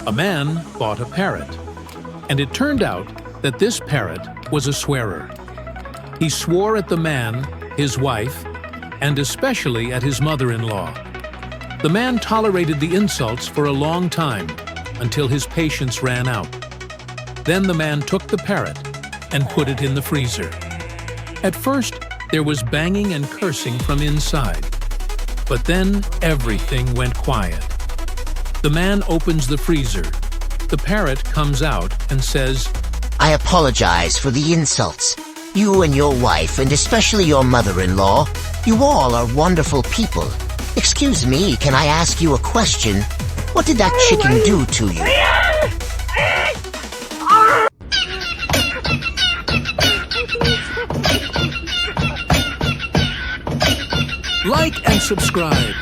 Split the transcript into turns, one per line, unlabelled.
A man bought a parrot, and it turned out that this parrot was a swearer. He swore at the man, his wife, and especially at his mother-in-law. The man tolerated the insults for a long time, until his patience ran out. Then the man took the parrot and put it in the freezer. At first, there was banging and cursing from inside, but then everything went quiet. The man opens the freezer. The parrot comes out and says,
"I apologize for the insults. You and your wife, and especially your mother-in-law, you all are wonderful people. Excuse me, can I ask you a question? What did that chicken do to you?"
like and subscribe.